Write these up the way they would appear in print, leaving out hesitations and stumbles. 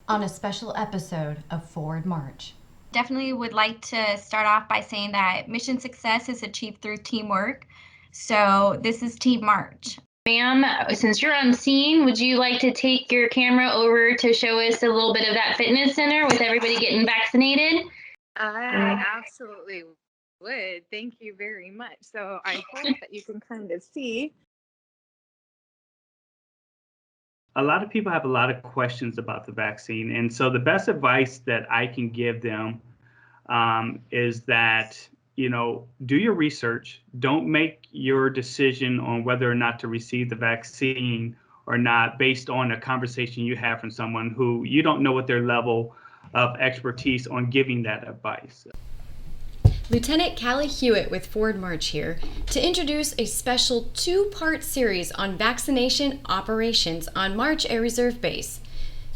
on a special episode of Forward March. Definitely would like to start off by saying that mission success is achieved through teamwork. So this is Team March. Ma'am, since you're on scene, would you like to take your camera over to show us a little bit of that fitness center with everybody getting vaccinated? I absolutely would. Thank you very much. So I hope that you can kind of see. A lot of people have a lot of questions about the vaccine. And so the best advice that I can give them is that, do your research. Don't make your decision on whether or not to receive the vaccine or not based on a conversation you have from someone who you don't know what their level of expertise on giving that advice. Lieutenant Callie Hewitt with Forward March here to introduce a special two-part series on vaccination operations on March Air Reserve Base.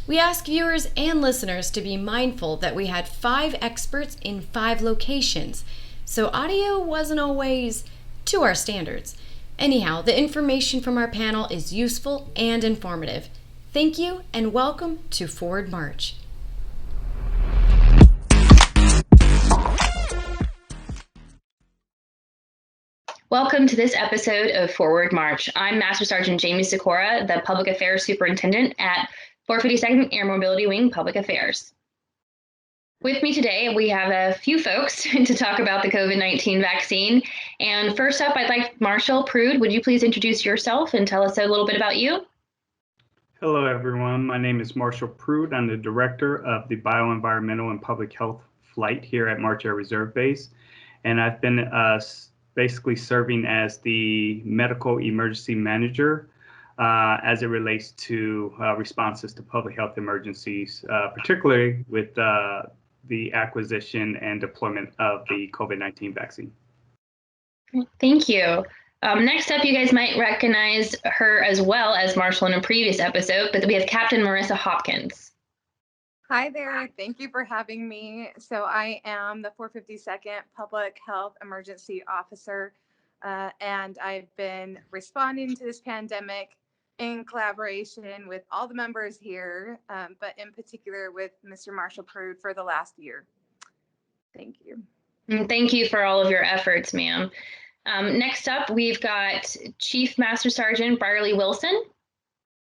We ask viewers and listeners to be mindful that we had 5 experts in 5 locations, so audio wasn't always to our standards. Anyhow, the information from our panel is useful and informative. Thank you and welcome to Forward March. Welcome to this episode of Forward March. I'm Master Sergeant Jaime Ciciora, the Public Affairs Superintendent at 452nd Air Mobility Wing Public Affairs. With me today, we have a few folks to talk about the COVID-19 vaccine. And first up, I'd like Marshall Prude. Would you please introduce yourself and tell us a little bit about you? Hello, everyone. My name is Marshall Prude. I'm the Director of the Bioenvironmental and Public Health Flight here at March Air Reserve Base. And I've been basically serving as the medical emergency manager as it relates to responses to public health emergencies, particularly with the acquisition and deployment of the COVID-19 vaccine. Thank you. Next up, you guys might recognize her as well as Marshall in a previous episode, but we have Captain Marissa Hopkins. Hi there. Thank you for having me. So I am the 452nd Public Health Emergency Officer, and I've been responding to this pandemic in collaboration with all the members here, but in particular with Mr. Marshall Prude for the last year. Thank you. And thank you for all of your efforts, ma'am. Next up, we've got Chief Master Sergeant Brierly Wilson.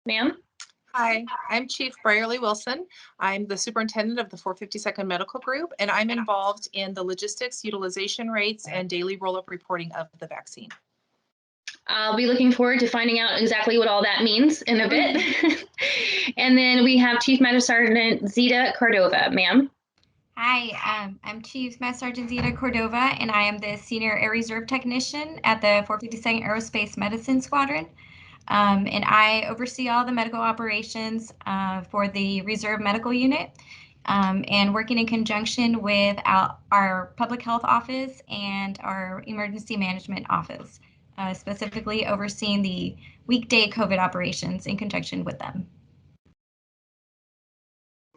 Ma'am. Hi, I'm Chief Brierly Wilson. I'm the superintendent of the 452nd Medical Group, and I'm involved in the logistics, utilization rates, and daily roll-up reporting of the vaccine. I'll be looking forward to finding out exactly what all that means in a bit. And then we have Chief Master Sergeant Zita Cordova. Ma'am. Hi, I'm Chief Master Sergeant Zita Cordova, and I am the Senior Air Reserve Technician at the 452nd Aerospace Medicine Squadron. And I oversee all the medical operations for the Reserve Medical Unit, and working in conjunction with our Public Health Office and our Emergency Management Office, specifically overseeing the weekday COVID operations in conjunction with them.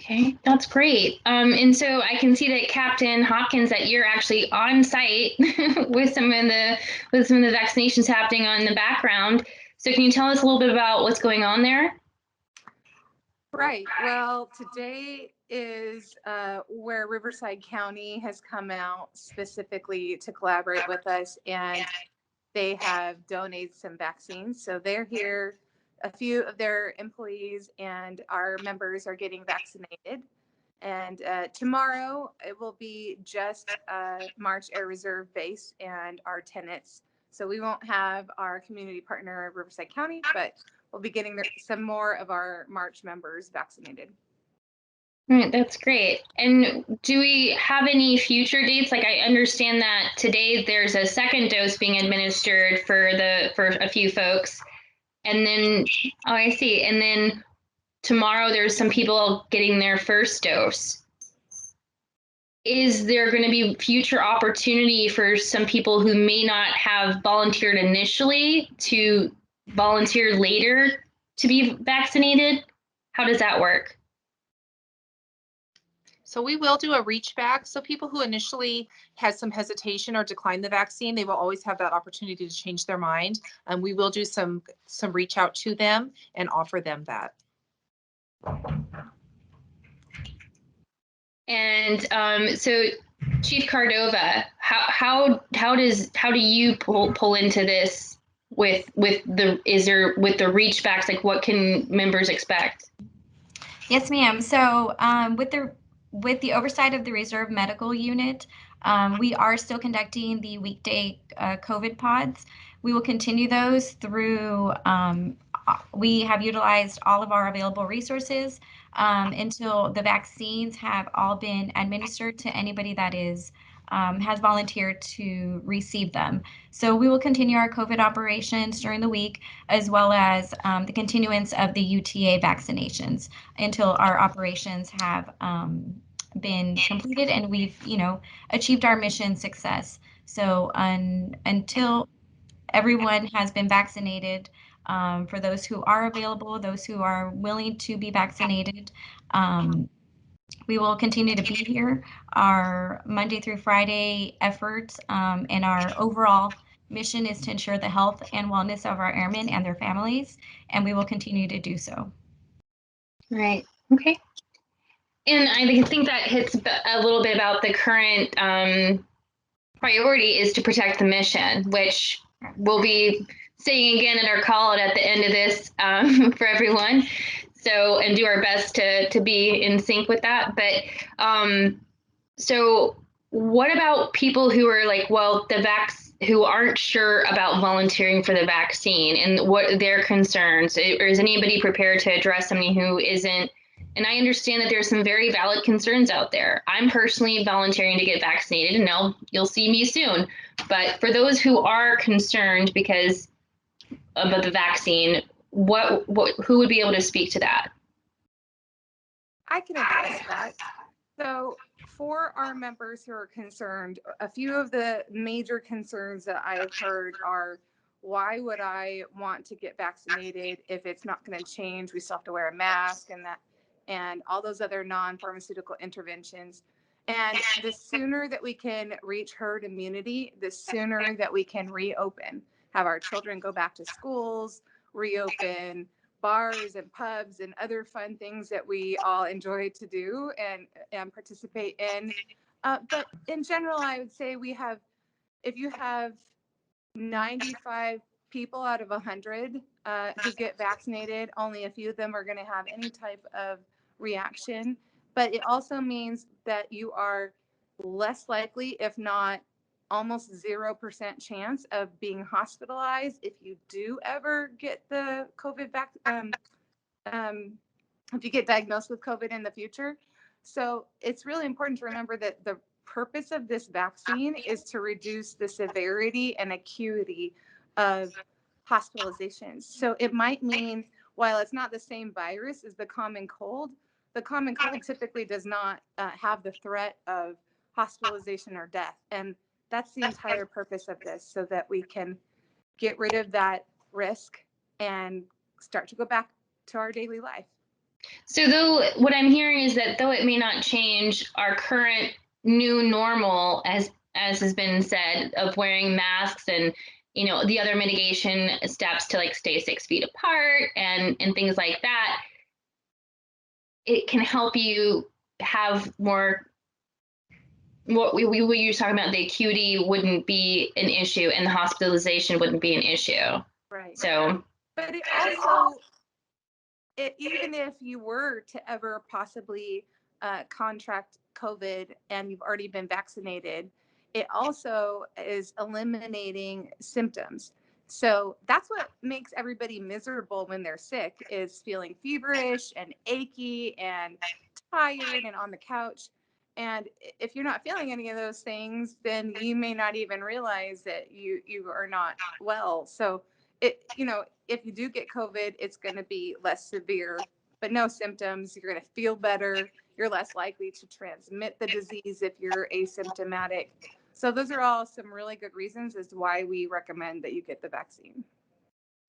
Okay, that's great. And so I can see that Captain Hopkins, that you're actually on site with some of the vaccinations happening on the background. So can you tell us a little bit about what's going on there? Right. Well, today is where Riverside County has come out specifically to collaborate with us, and they have donated some vaccines. So they're here. A few of their employees and our members are getting vaccinated. And tomorrow it will be just March Air Reserve Base and our tenants. So we won't have our community partner Riverside County, but we'll be getting some more of our March members vaccinated. That's great. And do we have any future dates? Like, I understand that today there's a second dose being administered for a few folks. And then, oh, I see. And then tomorrow there's some people getting their first dose. Is there going to be future opportunity for some people who may not have volunteered initially to volunteer later to be vaccinated? How does that work? So we will do a reach back. So people who initially had some hesitation or declined the vaccine, they will always have that opportunity to change their mind. And we will do some reach out to them and offer them that. And so Chief Cordova, how do you pull into this with the reachbacks? Like, what can members expect? Yes, ma'am. So with the oversight of the Reserve Medical Unit, we are still conducting the weekday COVID pods. We will continue those through. We have utilized all of our available resources until the vaccines have all been administered to anybody that has volunteered to receive them. So we will continue our COVID operations during the week, as well as the continuance of the UTA vaccinations until our operations have been completed and we've, achieved our mission success. So until everyone has been vaccinated, for those who are available, those who are willing to be vaccinated, we will continue to be here. Our Monday through Friday efforts and our overall mission is to ensure the health and wellness of our airmen and their families, and we will continue to do so. Right. Okay. And I think that hits a little bit about the current priority is to protect the mission, which we'll be saying again in our call at the end of this for everyone. So, and do our best to be in sync with that. But so what about people who are like, well, who aren't sure about volunteering for the vaccine and what their concerns? Or is anybody prepared to address somebody who isn't? And I understand that there's some very valid concerns out there. I'm personally volunteering to get vaccinated, and you'll see me soon. But for those who are concerned because of the vaccine, who would be able to speak to that? I can address that. So for our members who are concerned, a few of the major concerns that I've heard are, why would I want to get vaccinated if it's not going to change? We still have to wear a mask and all those other non-pharmaceutical interventions. And the sooner that we can reach herd immunity, the sooner that we can reopen, have our children go back to schools, reopen bars and pubs and other fun things that we all enjoy to do and participate in. But in general, I would say if you have 95 people out of 100 who get vaccinated, only a few of them are going to have any type of reaction. But it also means that you are less likely, if not almost 0% chance of being hospitalized if you do ever get the COVID if you get diagnosed with COVID in the future. So it's really important to remember that the purpose of this vaccine is to reduce the severity and acuity of hospitalizations. So it might mean, while it's not the same virus as the common cold typically does not have the threat of hospitalization or death. And that's the entire purpose of this, so that we can get rid of that risk and start to go back to our daily life. So what I'm hearing is that though it may not change our current new normal, as has been said, of wearing masks and the other mitigation steps to like stay 6 feet apart and things like that, it can help you have more. What we were talking about, the acuity wouldn't be an issue and the hospitalization wouldn't be an issue. Right. So, but it also, even if you were to ever possibly contract COVID and you've already been vaccinated, it also is eliminating symptoms. So that's what makes everybody miserable when they're sick, is feeling feverish and achy and tired and on the couch. And if you're not feeling any of those things, then you may not even realize that you are not well. So if you do get COVID, it's going to be less severe, but no symptoms. You're going to feel better. You're less likely to transmit the disease if you're asymptomatic. So those are all some really good reasons as to why we recommend that you get the vaccine.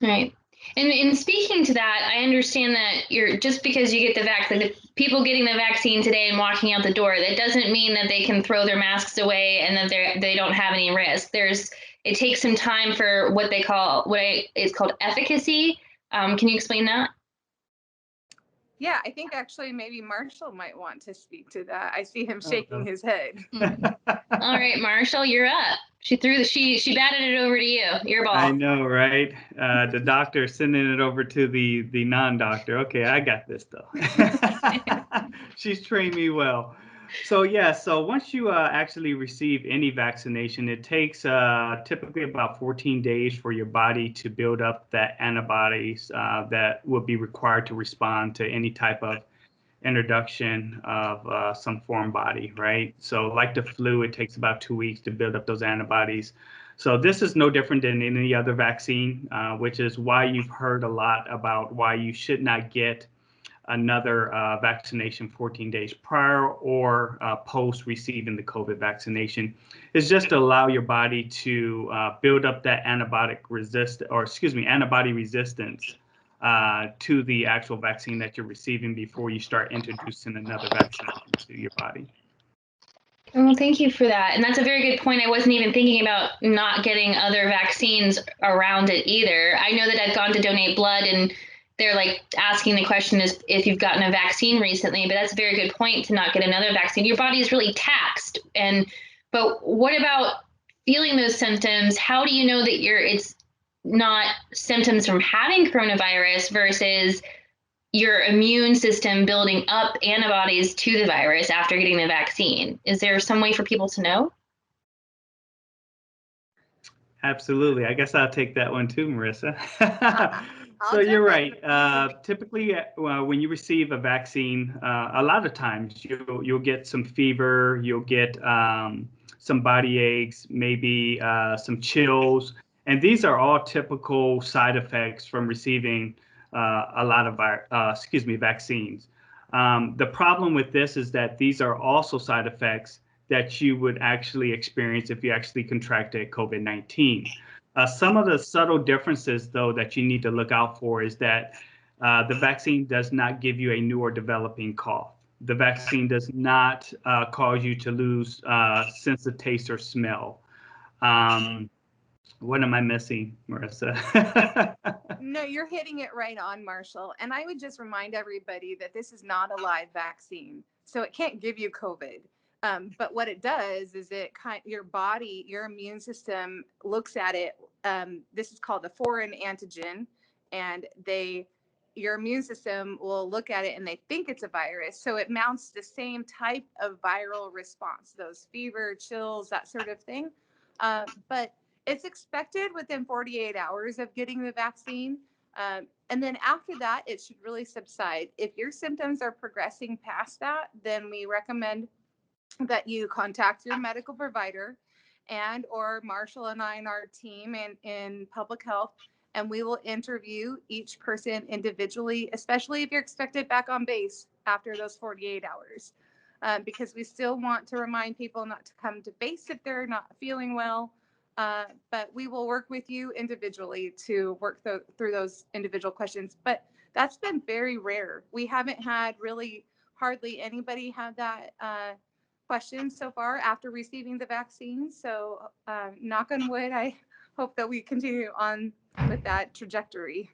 Right. And in speaking to that, I understand that just because you get the vaccine, the people getting the vaccine today and walking out the door, that doesn't mean that they can throw their masks away and that they don't have any risk. It takes some time for what is called efficacy. Can you explain that? Yeah, I think actually maybe Marshall might want to speak to that. I see him shaking his head. All right, Marshall, you're up. She batted it over to you. Your ball. I know, right? The doctor sending it over to the non-doctor. Okay, I got this though. She's trained me well. So yeah, so once you actually receive any vaccination, it takes typically about 14 days for your body to build up that antibodies that will be required to respond to any type of introduction of some foreign body, right? So like the flu, it takes about 2 weeks to build up those antibodies. So this is no different than any other vaccine, which is why you've heard a lot about why you should not get another vaccination 14 days prior or post receiving the COVID vaccination. Is just to allow your body to build up that antibody resistance to the actual vaccine that you're receiving before you start introducing another vaccine into your body. Well, thank you for that. And that's a very good point. I wasn't even thinking about not getting other vaccines around it either. I know that I've gone to donate blood and they're like asking the question is if you've gotten a vaccine recently, but that's a very good point to not get another vaccine. Your body is really taxed. But what about feeling those symptoms? How do you know that it's not symptoms from having coronavirus versus your immune system building up antibodies to the virus after getting the vaccine? Is there some way for people to know? Absolutely. I guess I'll take that one too, Marissa. So I'll you're jump in. right. Typically, when you receive a vaccine, a lot of times you'll get some fever, you'll get some body aches, maybe some chills, and these are all typical side effects from receiving a lot of vaccines. The problem with this is that these are also side effects that you would actually experience if you actually contracted COVID-19. Some of the subtle differences, though, that you need to look out for is that the vaccine does not give you a new or developing cough. The vaccine does not cause you to lose sense of taste or smell. What am I missing, Marissa? No, you're hitting it right on, Marshall. And I would just remind everybody that this is not a live vaccine, so it can't give you COVID. But what it does is your body, your immune system looks at it. This is called a foreign antigen, and your immune system will look at it and they think it's a virus. So it mounts the same type of viral response, those fever, chills, that sort of thing. But it's expected within 48 hours of getting the vaccine. And then after that, it should really subside. If your symptoms are progressing past that, then we recommend that you contact your medical provider and or Marshall and I and our team in public health, and we will interview each person individually, especially if you're expected back on base after those 48 hours, because we still want to remind people not to come to base if they're not feeling well. But we will work with you individually to work through those individual questions. But that's been very rare. We haven't had really hardly anybody have that question so far after receiving the vaccine. So knock on wood, I hope that we continue on with that trajectory.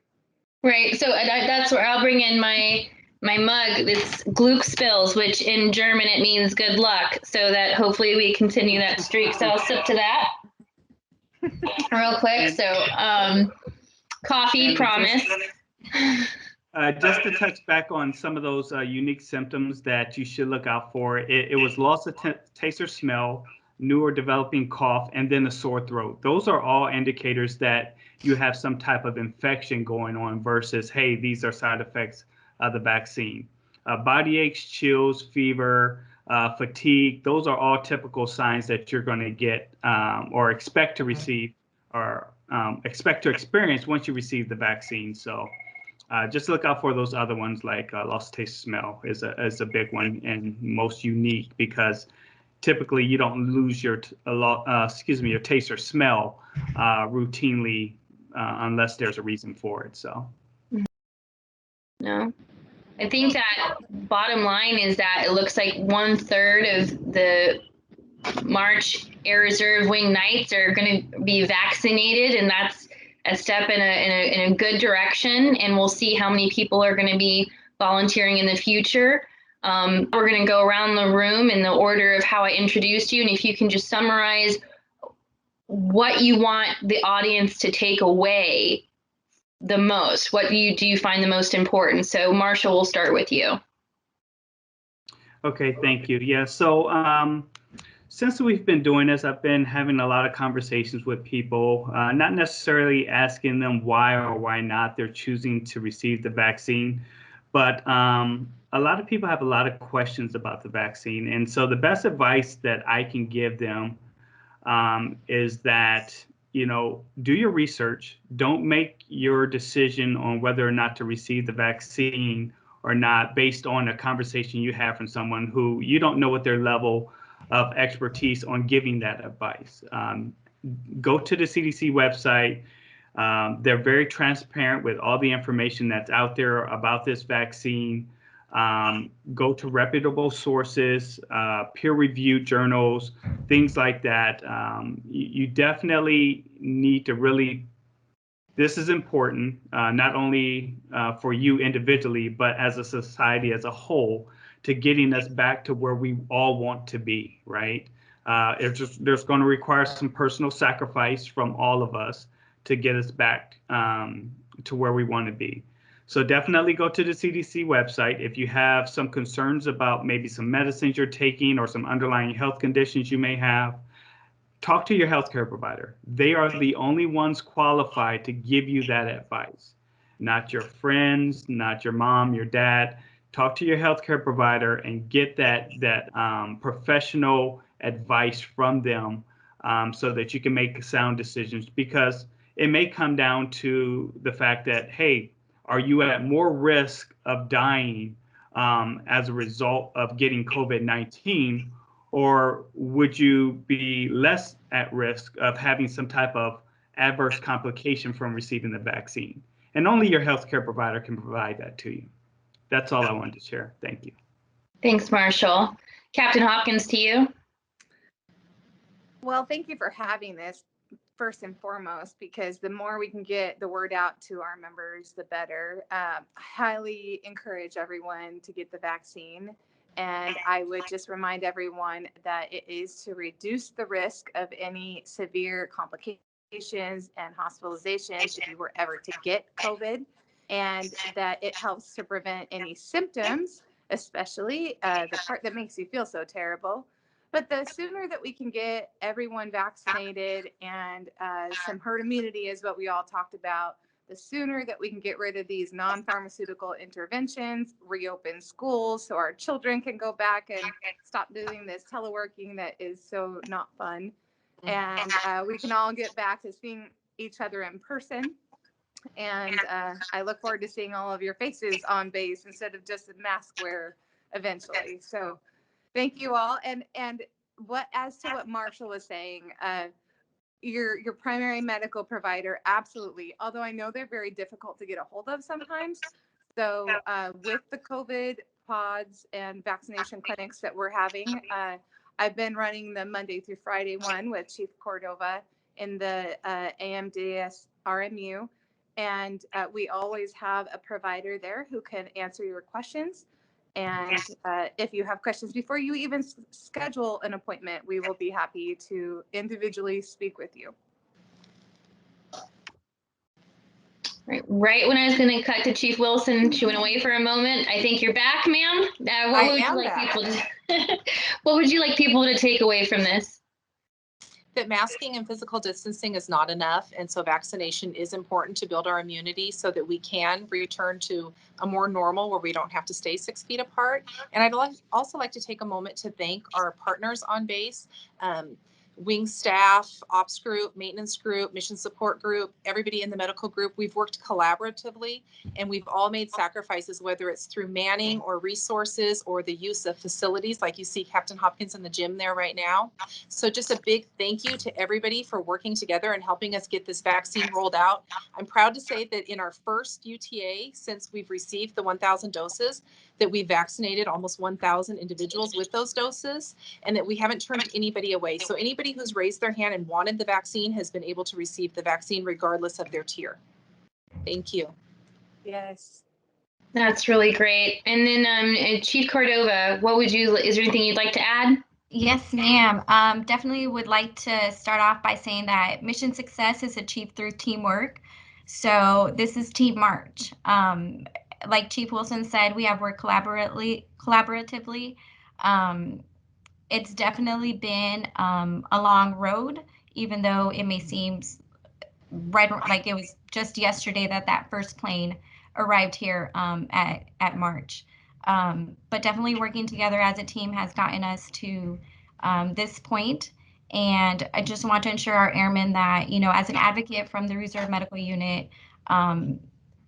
Right. So that's where I'll bring in my mug. It's Glückspills, which in German it means good luck. So that hopefully we continue that streak. So I'll sip to that real quick. So coffee, promise. Just to touch back on some of those unique symptoms that you should look out for, it was loss of taste or smell, new or developing cough, and then a sore throat. Those are all indicators that you have some type of infection going on versus, hey, these are side effects of the vaccine. Body aches, chills, fever, fatigue, those are all typical signs that you're going to get or expect to receive or expect to experience once you receive the vaccine. So just look out for those other ones like loss of taste smell is a big one and most unique because typically you don't lose your taste or smell routinely unless there's a reason for it. So. No, I think that bottom line is that it looks like 1/3 of the March Air Reserve Wing Knights are going to be vaccinated, and that's a step in a good direction. And we'll see how many people are going to be volunteering in the future. We're going to go around the room in the order of how I introduced you. And if you can just summarize what you want the audience to take away the most, what do you find the most important? So Marshall, we'll start with you. Okay, thank you. Yeah, so since we've been doing this, I've been having a lot of conversations with people, not necessarily asking them why or why not they're choosing to receive the vaccine, but a lot of people have a lot of questions about the vaccine. And so the best advice that I can give them is that, you know, do your research. Don't make your decision on whether or not to receive the vaccine or not based on a conversation you have from someone who you don't know what their level of expertise on giving that advice. Go to the CDC website. They're very transparent with all the information that's out there about this vaccine. Go to reputable sources, peer-reviewed journals, things like that. You definitely need to really, this is important, not only for you individually, but as a society as a whole, to getting us back to where we all want to be, right? There's going to require some personal sacrifice from all of us to get us back to where we want to be. So definitely go to the CDC website. If you have some concerns about maybe some medicines you're taking or some underlying health conditions you may have, talk to your healthcare provider. They are the only ones qualified to give you that advice, not your friends, not your mom, your dad. Talk to your healthcare provider and get that professional advice from them so that you can make sound decisions, because it may come down to the fact that, hey, are you at more risk of dying as a result of getting COVID-19, or would you be less at risk of having some type of adverse complication from receiving the vaccine? And only your healthcare provider can provide that to you. That's all I wanted to share. Thank you. Thanks, Marshall. Captain Hopkins, to you. Well, thank you for having this first and foremost, because the more we can get the word out to our members, the better. I highly encourage everyone to get the vaccine. And I would just remind everyone that it is to reduce the risk of any severe complications and hospitalizations if you were ever to get COVID, and that it helps to prevent any symptoms, especially the part that makes you feel so terrible. But the sooner that we can get everyone vaccinated and some herd immunity is what we all talked about, the sooner that we can get rid of these non-pharmaceutical interventions, reopen schools so our children can go back and stop doing this teleworking that is so not fun. And we can all get back to seeing each other in person. And I look forward to seeing all of your faces on base instead of just a mask wear eventually. So thank you all. And what, as to what Marshall was saying, your primary medical provider, absolutely. Although I know they're very difficult to get a hold of sometimes. So with the COVID pods and vaccination clinics that we're having, I've been running the Monday through Friday one with Chief Cordova in the AMDS RMU. And we always have a provider there who can answer your questions. And if you have questions before you even schedule an appointment, we will be happy to individually speak with you. Right when I was going to cut to Chief Wilson, she went away for a moment. I think you're back, ma'am. What would you like people to take away from this? That masking and physical distancing is not enough, and so vaccination is important to build our immunity so that we can return to a more normal where we don't have to stay 6 feet apart. And I'd also like to take a moment to thank our partners on base, wing staff, ops group, maintenance group, mission support group, everybody in the medical group. We've worked collaboratively and we've all made sacrifices, whether it's through manning or resources or the use of facilities, like you see Captain Hopkins in the gym there right now. So just a big thank you to everybody for working together and helping us get this vaccine rolled out. I'm proud to say that in our first UTA, since we've received the 1,000 doses, that we vaccinated almost 1,000 individuals with those doses, and that we haven't turned anybody away. So anybody who's raised their hand and wanted the vaccine has been able to receive the vaccine regardless of their tier. Thank you. Yes. That's really great. And then Chief Cordova, is there anything you'd like to add? Yes, ma'am. Definitely would like to start off by saying that mission success is achieved through teamwork. So this is Team March. Like Chief Wilson said, we have worked collaboratively. It's definitely been a long road, even though it may seem right like it was just yesterday that first plane arrived here at March. But definitely working together as a team has gotten us to this point. And I just want to ensure our airmen that, as an advocate from the Reserve Medical Unit,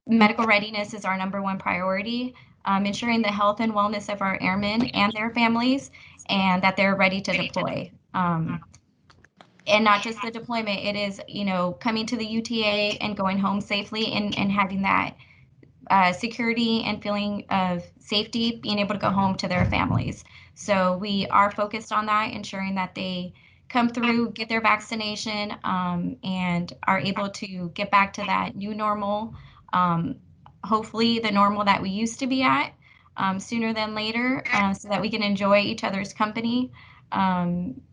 medical readiness is our #1 priority, ensuring the health and wellness of our airmen and their families, and that they're ready to deploy. And not just the deployment, it is, coming to the UTA and going home safely and having that security and feeling of safety, being able to go home to their families. So we are focused on that, ensuring that they come through, get their vaccination, and are able to get back to that new normal, hopefully the normal that we used to be at sooner than later, so that we can enjoy each other's company,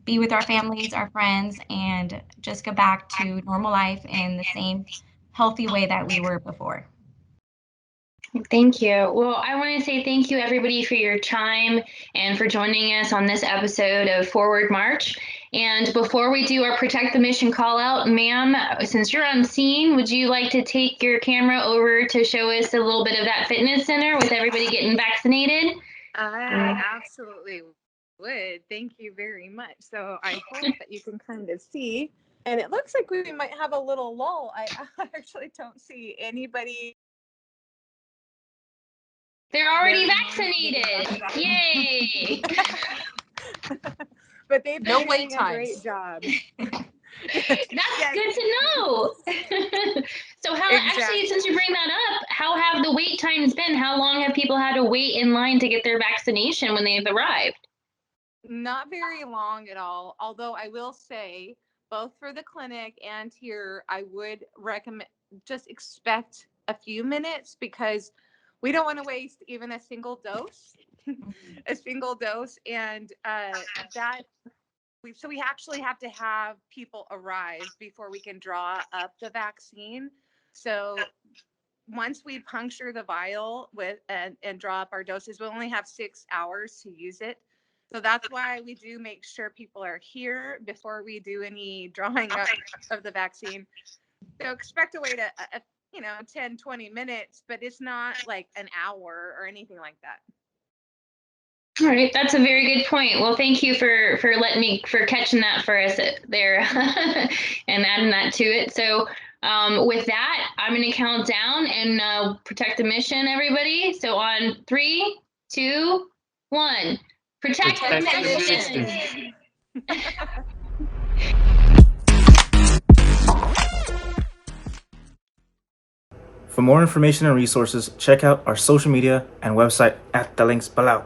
be with our families, our friends, and just go back to normal life in the same healthy way that we were before. Thank you. Well, I want to say thank you, everybody, for your time and for joining us on this episode of Forward March. And before we do our Protect the Mission call out, ma'am, since you're on scene, would you like to take your camera over to show us a little bit of that fitness center with everybody getting vaccinated? I absolutely would. Thank you very much. So I hope that you can kind of see. And it looks like we might have a little lull. I actually don't see anybody. They're already vaccinated. Yay! But they've been No doing wait a times. great job. That's good to know. So actually, since you bring that up, how have the wait times been? How long have people had to wait in line to get their vaccination when they've arrived? Not very long at all. Although I will say, both for the clinic and here, I would recommend just expect a few minutes, because we don't want to waste even a single dose. And we actually have to have people arrive before we can draw up the vaccine. So once we puncture the vial and draw up our doses, we'll only have 6 hours to use it. So that's why we do make sure people are here before we do any drawing up of the vaccine. So expect to wait a 10, 20 minutes, but it's not like an hour or anything like that. All right, that's a very good point. Well, thank you for catching that for us there and adding that to it. So with that, I'm going to count down and protect the mission, everybody. So on 3, 2, 1, protect the mission. For more information and resources, check out our social media and website at the links below.